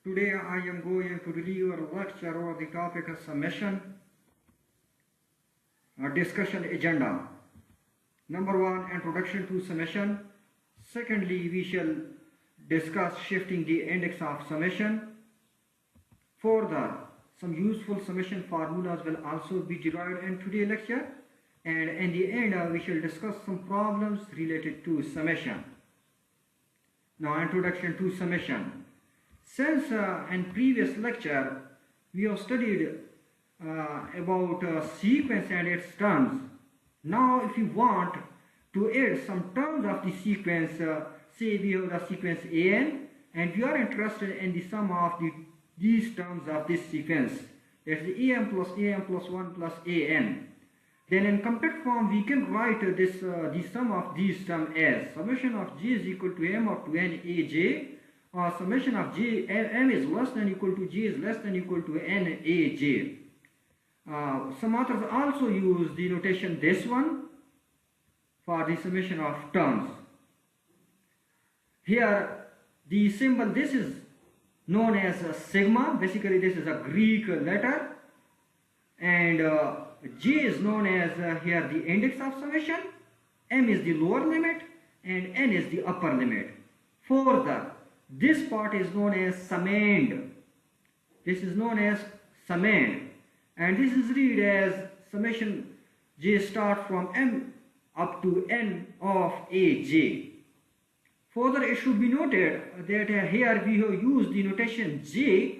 Today I am going to review a lecture over the topic of summation, a discussion agenda. Number 1, introduction to summation. Secondly, we shall discuss shifting the index of summation. Further, some useful summation formulas will also be derived in today's lecture. And in the end, we shall discuss some problems related to summation. Now, introduction to summation. Since in previous lecture we have studied about sequence and its terms. Now if you want to add some terms of the sequence, say we have the sequence an, and we are interested in the sum of these terms of this sequence, that's the an plus 1 plus an. Then in compact form we can write the sum of these terms as summation of j is equal to m up to n aj, or summation of j m is less than equal to j is less than equal to n aj. Some authors also use the notation this one for the summation of terms. Here the symbol this is known as a sigma. Basically this is a Greek letter, and j is known as here the index of summation, m is the lower limit, and n is the upper limit. Further, this part is known as summand. This is known as summand, and this is read as summation j start from m up to n of aj. Further, it should be noted that here we have used the notation j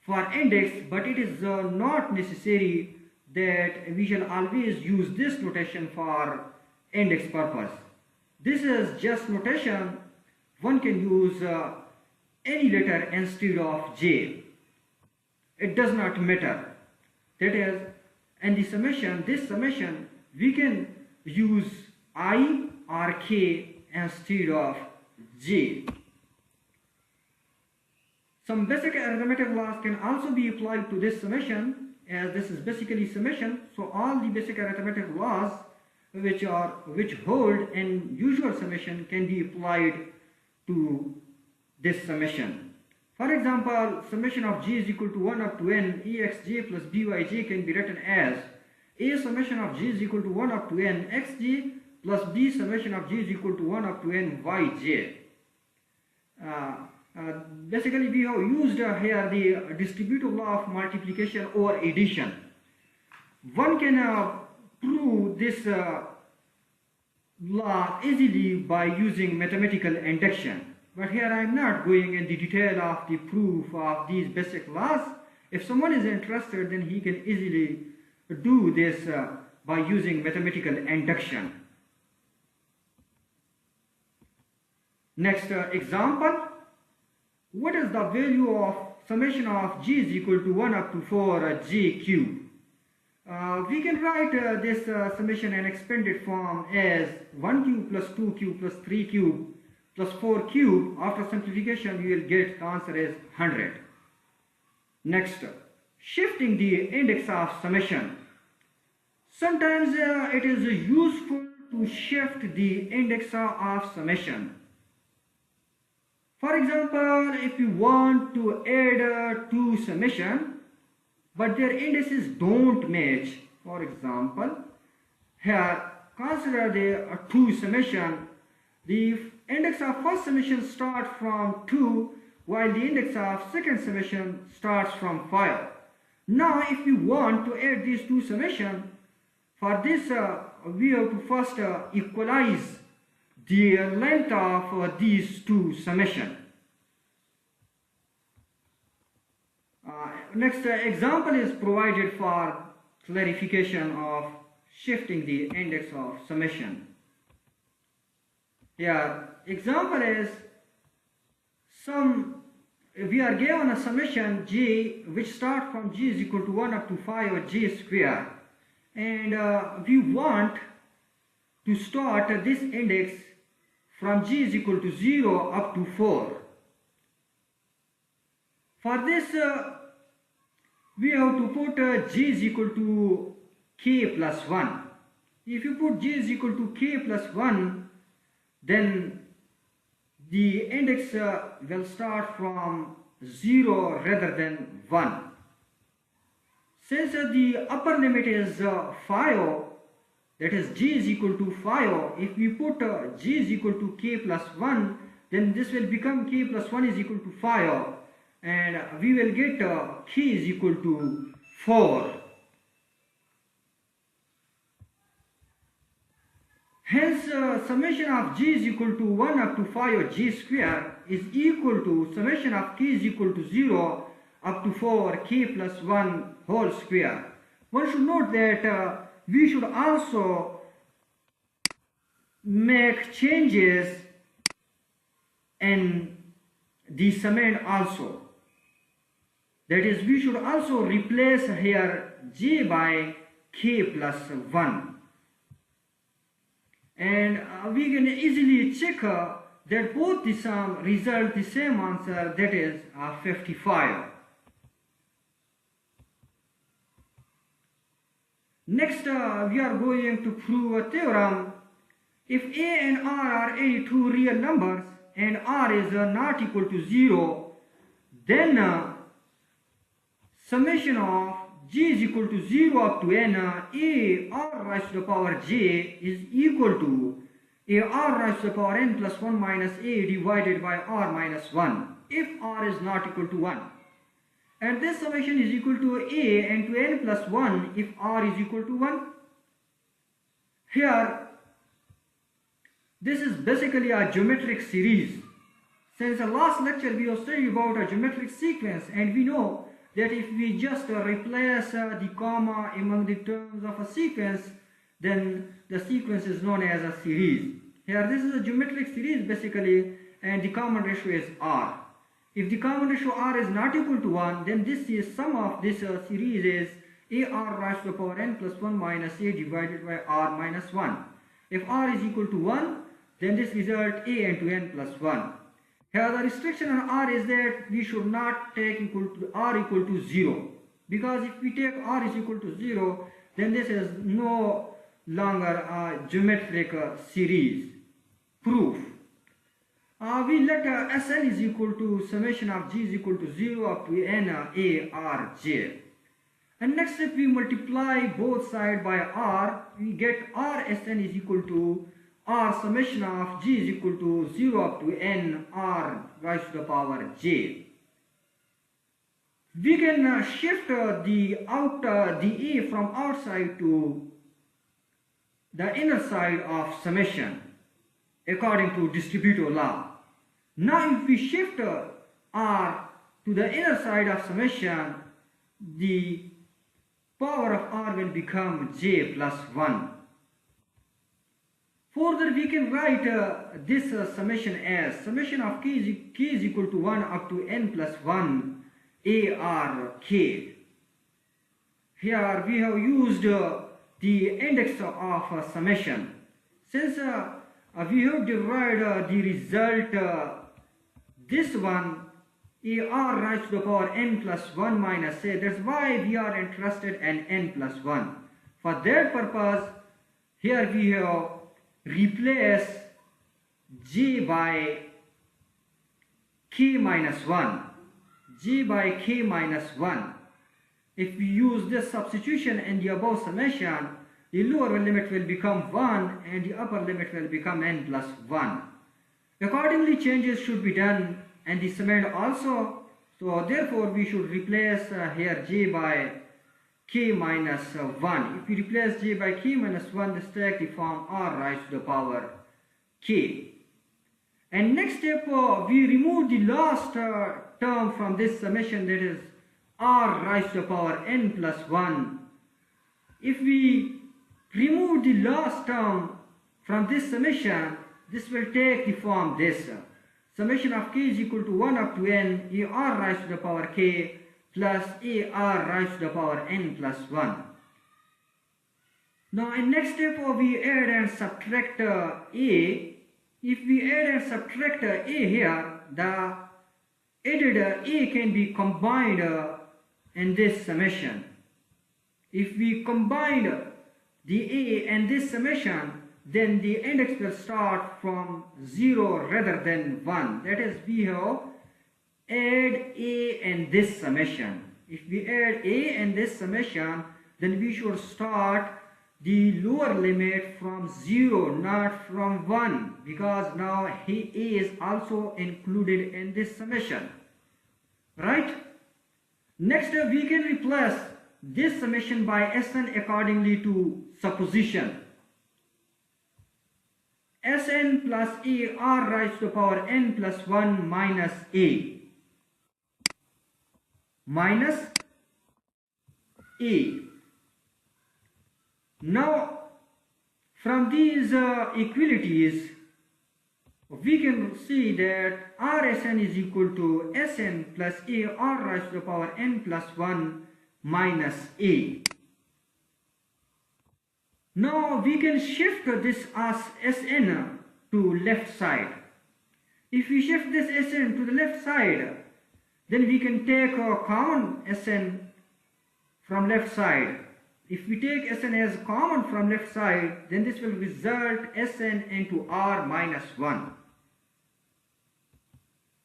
for index, but it is not necessary that we shall always use this notation for index purpose. This is just notation. One can use any letter instead of j. It does not matter. That is, in the summation, this summation, we can use I or k instead of j. Some basic arithmetic laws can also be applied to this summation, as this is basically summation. So all the basic arithmetic laws which hold in usual summation can be applied to this summation. For example, summation of j is equal to 1 up to n exj plus byj can be written as a summation of j is equal to 1 up to n xj plus b summation of j is equal to 1 up to n yj. Basically we have used here the distributive law of multiplication or addition. One can prove this law easily by using mathematical induction, but here I am not going in the detail of the proof of these basic laws. If someone is interested, then he can easily do this by using mathematical induction. Next example. What is the value of summation of j is equal to 1 up to 4 j cube? We can write this summation in expanded form as 1 cube plus 2 cube plus 3 cube plus 4 cube. After simplification you will get the answer as 100. Next, shifting the index of summation. Sometimes it is useful to shift the index of summation. For example, if you want to add two summation but their indices don't match. For example, here consider the two summation. The index of first summation starts from 2 while the index of second summation starts from 5. Now if you want to add these two summation, for this we have to first equalize the length of these two summation. Next example is provided for clarification of shifting the index of summation. Here, example is we are given a summation j which start from j is equal to 1 up to 5 j square, and we want to start this index from j is equal to 0 up to 4. For this we have to put j is equal to k plus 1. If you put j is equal to k plus 1, then the index will start from 0 rather than 1. Since the upper limit is 5, that is g is equal to 5, if we put g is equal to k plus 1, then this will become k plus 1 is equal to 5, and we will get k is equal to 4. Hence, summation of g is equal to 1 up to 5 g square is equal to summation of k is equal to 0 up to 4 k plus 1 whole square. One should note that we should also make changes in the summand also. That is, we should also replace here j by k plus 1. And we can easily check that both the sum result the same answer, that is 55. Next, we are going to prove a theorem. If a and r are any two real numbers and r is not equal to 0, then summation of g is equal to 0 up to n a r raised to the power j is equal to a r raised to the power n plus 1 minus a divided by r minus 1 if r is not equal to 1. And this summation is equal to a and to n plus 1 if r is equal to 1. Here, this is basically a geometric series. Since the last lecture we have studied about a geometric sequence, and we know that if we just replace the comma among the terms of a sequence, then the sequence is known as a series. Here this is a geometric series basically, and the common ratio is r. If the common ratio r is not equal to 1, then this is sum of this series is a r raised to the power n plus 1 minus a divided by r minus 1. If r is equal to 1, then this result a and to n plus 1. Here the restriction on r is that we should not take r equal to 0, because if we take r is equal to 0, then this is no longer a geometric series. Proof. We let Sn is equal to summation of g is equal to 0 up to n a r j. And next, if we multiply both sides by r, we get r Sn is equal to r summation of g is equal to 0 up to n r raised to the power j. We can shift the a from outside to the inner side of summation according to distributive law. Now if we shift r to the inner side of summation, the power of r will become j plus 1. Further, we can write this summation as summation of k is equal to 1 up to n plus 1 a r k. Here we have used the index of summation. Since we have derived the result, this one a r raised to the power n plus 1 minus a, that's why we are interested in n plus 1. For that purpose, here we have replace j by k minus 1. J by k minus 1. If we use this substitution in the above summation, the lower limit will become 1 and the upper limit will become n plus 1. Accordingly, changes should be done and the summand also. So therefore, we should replace here j by k minus 1. If we replace j by k minus 1, this takes the form r raised to the power k. And next step, we remove the last term from this summation, that is r raised to the power n plus 1. If we remove the last term from this summation, this will take the form this. Summation of k is equal to 1 up to n a r raised to the power k plus a r raised to the power n plus 1. Now in next step, we add and subtract a. If we add and subtract a here, the added a can be combined in this summation. If we combine the a and this summation, then the index will start from 0 rather than 1. That is, we have add a and this summation. If we add a and this summation, then we should start the lower limit from 0, not from 1, because now a is also included in this summation, right? Next, we can replace this summation by Sn accordingly to supposition. Sn plus a r raised to the power n plus 1 minus a. Minus a. Now, from these equalities, we can see that Rsn is equal to Sn plus a r raised to the power n plus 1 minus a. Now we can shift this as Sn to left side. If we shift this Sn to the left side, then we can take a common Sn from left side. If we take Sn as common from left side, then this will result Sn into r minus 1.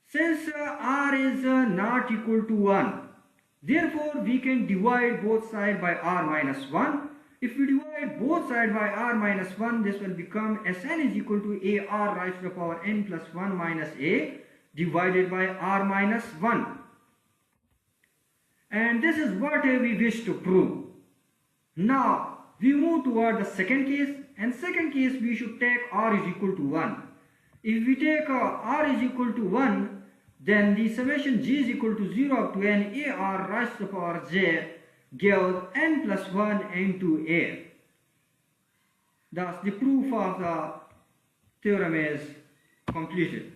Since r is not equal to 1, therefore we can divide both sides by r minus 1. If we divide both sides by r minus 1, this will become Sn is equal to a r raised to the power n plus 1 minus a divided by r minus 1. And this is what we wish to prove. Now we move toward the second case, and second case we should take r is equal to 1. If we take r is equal to 1, then the summation g is equal to 0 up to n a r raised to the power j gives n plus 1 into a. Thus the proof of the theorem is completed.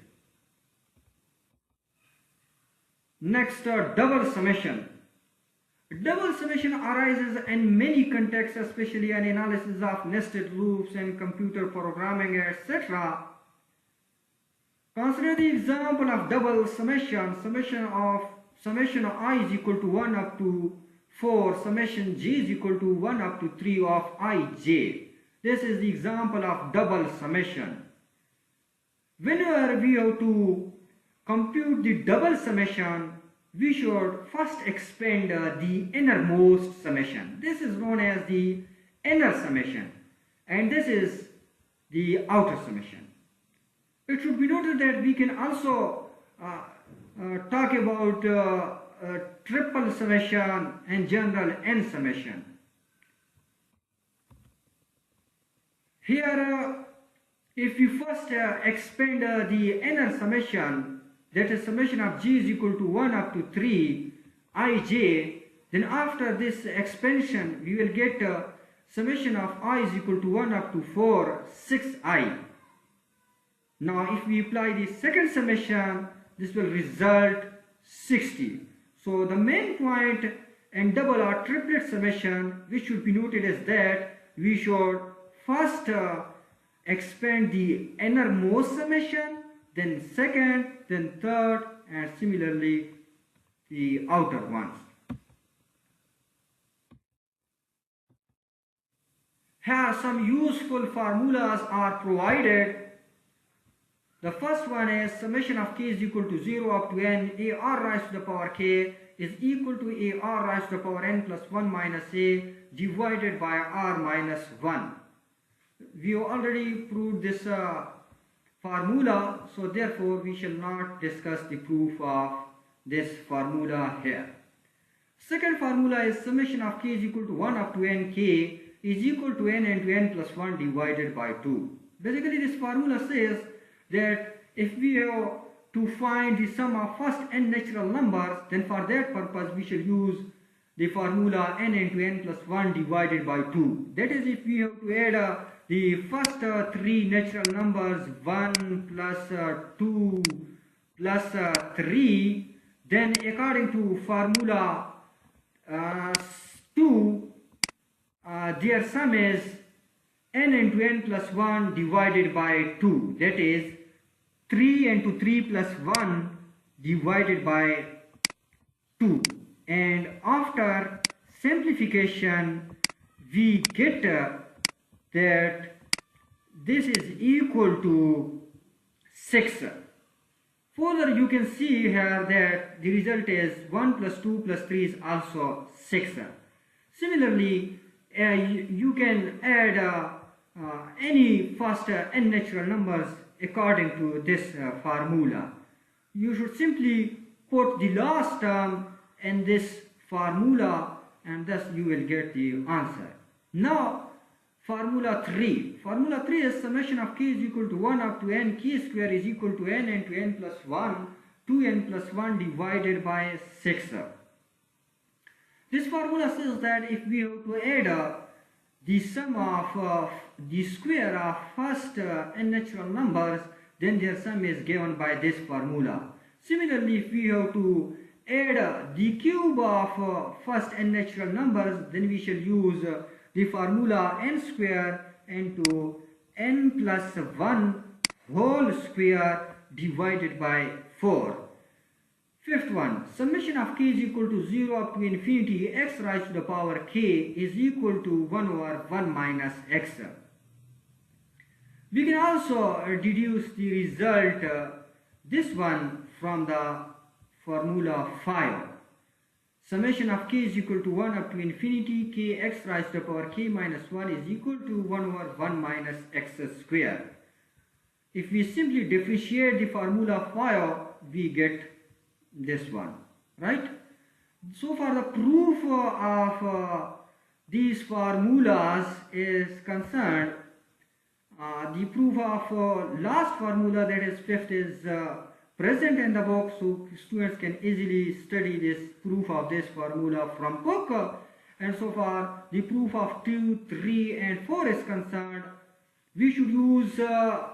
Next, double summation. Double summation arises in many contexts, especially in analysis of nested loops and computer programming, etc. Consider the example of double summation. Summation I is equal to 1 up to 4, summation g is equal to 1 up to 3 of ij. This is the example of double summation. Whenever we have to compute the double summation, we should first expand the innermost summation. This is known as the inner summation, and this is the outer summation. It should be noted that we can also talk about triple summation and general n summation. Here, if we first expand the inner summation, that is summation of g is equal to 1 up to 3 ij, then after this expansion we will get summation of I is equal to 1 up to 4 6i. Now if we apply the second summation, this will result 60. So the main point in double or triplet summation which should be noted is that we should first expand the innermost summation, then second, then third, and similarly the outer ones. Here some useful formulas are provided. The first one is summation of k is equal to 0 up to n a r raised to the power k is equal to a r raised to the power n plus 1 minus a divided by r minus 1. We have already proved this formula, so therefore we shall not discuss the proof of this formula here. Second formula is summation of k is equal to 1 up to n k is equal to n into n plus 1 divided by 2. Basically this formula says that if we have to find the sum of first n natural numbers, then for that purpose we shall use the formula n into n plus 1 divided by 2. That is, if we have to add the first three natural numbers 1 plus 2 plus 3, then according to formula 2, their sum is n into n plus 1 divided by 2. That is 3 into 3 plus 1 divided by 2. And after simplification we get that this is equal to 6. Further, you can see here that the result is 1 plus 2 plus 3 is also 6. Similarly, you can add any first n natural numbers according to this formula. You should simply put the last term in this formula and thus you will get the answer. Now, formula 3. Formula 3 is summation of k is equal to 1 up to n k square is equal to n into n plus 1 2n plus 1 divided by 6. This formula says that if we have to add the sum of the square of first n natural numbers, then their sum is given by this formula. Similarly, if we have to add the cube of first n natural numbers, then we shall use the formula n square into n plus 1 whole square divided by 4. Fifth one, summation of k is equal to 0 up to infinity x raised to the power k is equal to 1 over 1 minus x. We can also deduce the result, this one, from the formula 5. Summation of k is equal to 1 up to infinity k x raised to the power k minus 1 is equal to 1 over 1 minus x square. If we simply differentiate the formula 5, we get this one, right? So far the proof of these formulas is concerned. The proof of last formula, that is fifth, is present in the book, so students can easily study this proof of this formula from book. And so far the proof of 2, 3 and 4 is concerned, we should use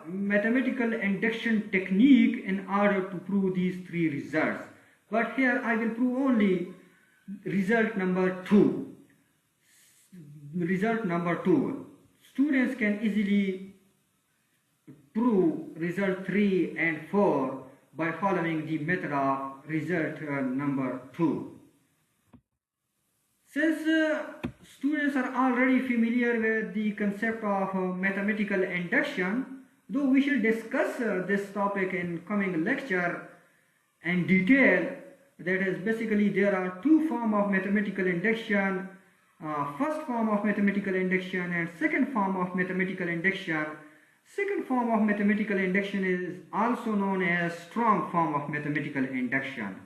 mathematical induction technique in order to prove these three results. But here I will prove only result number 2. Result number 2. Students can easily prove result 3 and 4 by following the method of result number 2. Since students are already familiar with the concept of mathematical induction, though we shall discuss this topic in coming lecture in detail, that is basically there are two forms of mathematical induction, first form of mathematical induction and second form of mathematical induction. Second form of mathematical induction is also known as strong form of mathematical induction.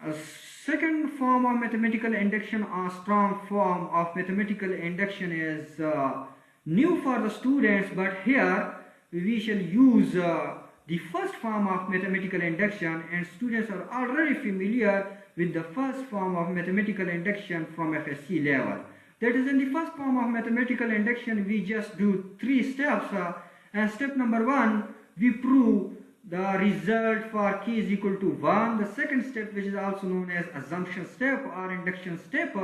A second form of mathematical induction or strong form of mathematical induction is new for the students, but here we shall use the first form of mathematical induction, and students are already familiar with the first form of mathematical induction from FSC level. That is, in the first form of mathematical induction we just do 3 steps, and step number 1, we prove the result for k is equal to 1. The second step, which is also known as assumption step or induction step,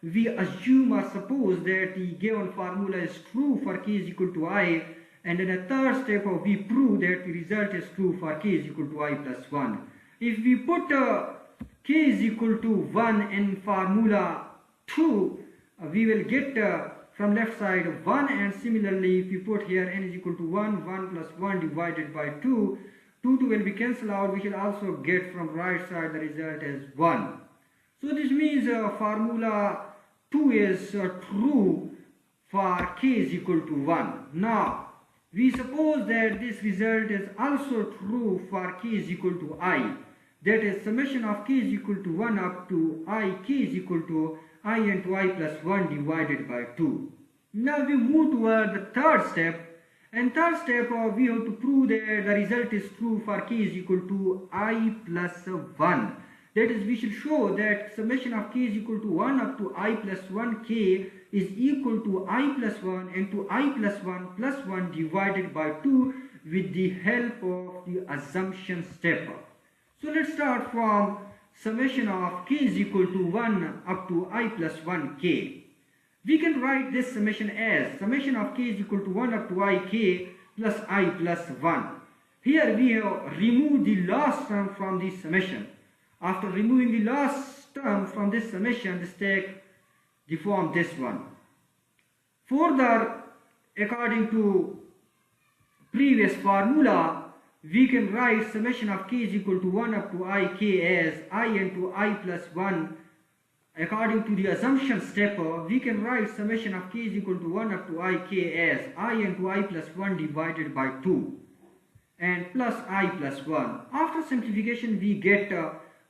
we assume or suppose that the given formula is true for k is equal to I, and in the third step we prove that the result is true for k is equal to I plus 1. If we put k is equal to 1 in formula 2, we will get from left side 1, and similarly if we put here n is equal to 1, 1 plus 1 divided by 2, 2 will be cancelled out. We shall also get from right side the result as 1. So this means formula 2 is true for k is equal to 1. Now we suppose that this result is also true for k is equal to I. That is, summation of k is equal to 1 up to I, k is equal to I into I plus 1 divided by 2. Now we move toward the third step. And third step, we have to prove that the result is true for k is equal to I plus 1. That is, we shall show that summation of k is equal to 1 up to I plus 1 k is equal to I plus 1 into I plus 1 divided by 2 with the help of the assumption step. So let's start from summation of k is equal to 1 up to I plus 1 k. We can write this summation as summation of k is equal to 1 up to I k plus I plus 1. Here we have removed the last term from this summation. After removing the last term from this summation, let's take the form this one. Further, according to previous formula, we can write summation of k is equal to 1 up to I k as I into I plus 1. According to the assumption step, we can write summation of k is equal to 1 up to I k as I into I plus 1 divided by 2 and plus I plus 1. After simplification, we get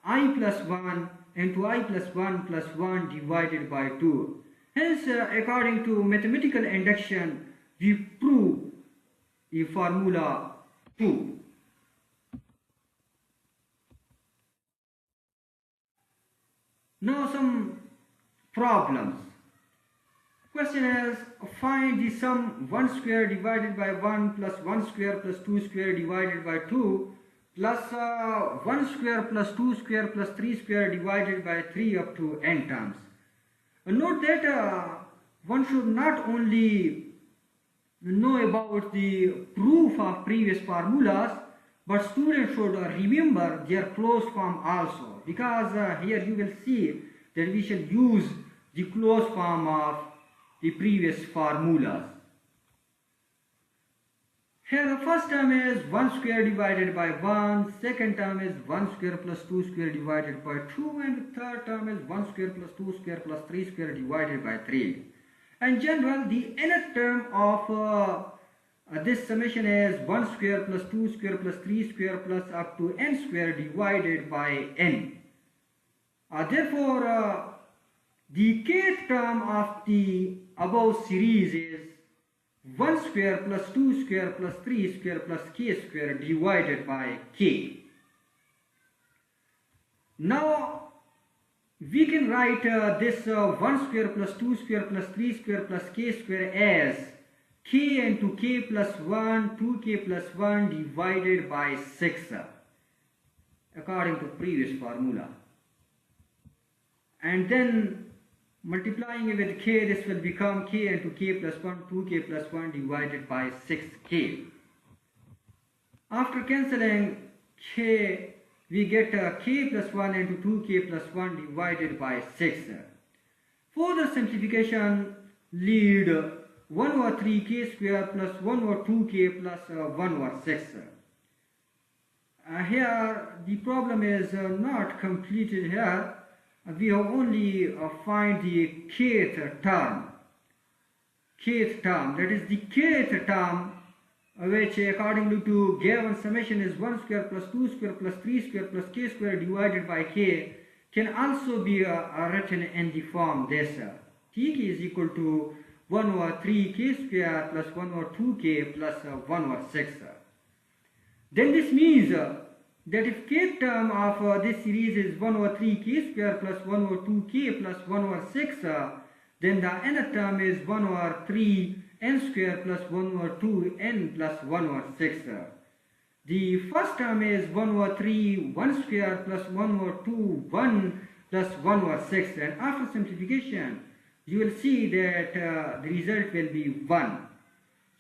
I plus 1 into I plus 1 plus 1 divided by 2. Hence, according to mathematical induction, we prove the formula 2. Now some problems. Question is, find the sum 1 square divided by 1 plus 1 square plus 2 square divided by 2 plus 1 square plus 2 square plus 3 square divided by 3 up to n terms. Note that one should not only know about the proof of previous formulas, but students should remember their closed form also, because here you will see that we shall use the closed form of the previous formulas. Here the first term is 1 square divided by 1, second term is 1 square plus 2 square divided by 2, and the third term is 1 square plus 2 square plus 3 square divided by 3. In general, the nth term of this summation is 1 square plus 2 square plus 3 square plus up to n square divided by n. Therefore, the kth term of the above series is 1 square plus 2 square plus 3 square plus k square divided by k. Now, we can write this 1 square plus 2 square plus 3 square plus k square as k into k plus 1, 2k plus 1 divided by 6 according to previous formula. And then multiplying it with k, this will become k into k plus 1, 2k plus 1 divided by 6k. After cancelling k, we get k plus 1 into 2k plus 1 divided by 6. Further simplification lead 1 over 3k square plus 1 over 2k plus 1 over 6. Here the problem is not completed here. We have only find the kth term. That is the kth term, which according to given summation is 1 square plus 2 square plus 3 square plus k square divided by k, can also be written in the form this. Tk is equal to 1 over 3k square plus 1 over 2k plus 1 over 6. Then this means that if kth term of this series is 1 over 3k square plus 1 over 2k plus 1 over 6, then the nth term is 1 over 3 n square plus 1 over 2 n plus 1 over 6. The first term is 1 over 3 1 square plus 1 over 2 1 plus 1 over 6, and after simplification you will see that the result will be 1.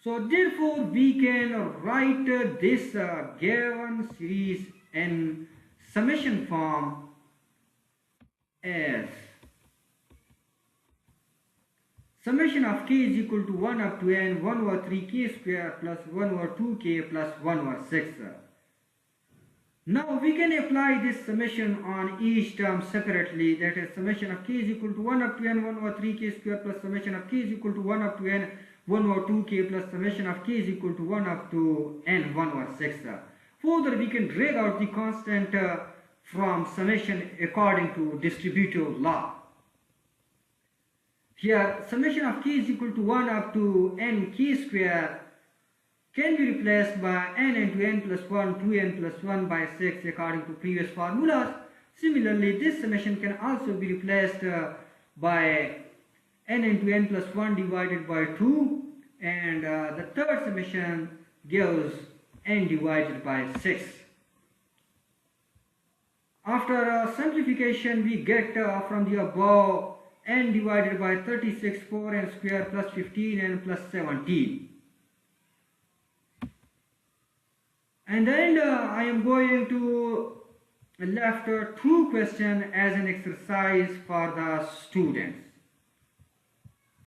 So therefore we can write this given series in summation form as summation of k is equal to 1 up to n 1 over 3k square plus 1 over 2k plus 1 over 6. Now we can apply this summation on each term separately, that is summation of k is equal to 1 up to n 1 over 3k square plus summation of k is equal to 1 up to n 1 over 2k plus summation of k is equal to 1 up to n 1 over 6. Further, we can drag out the constant from summation according to distributive law. Here, summation of k is equal to 1 up to n k square can be replaced by n into n plus 1, 2n plus 1 by 6 according to previous formulas. Similarly, this summation can also be replaced by n into n plus 1 divided by 2, and the third summation gives n divided by 6. After simplification, we get from the above n divided by 36 4n square plus 15n plus 17. And then I am going to left two questions as an exercise for the students.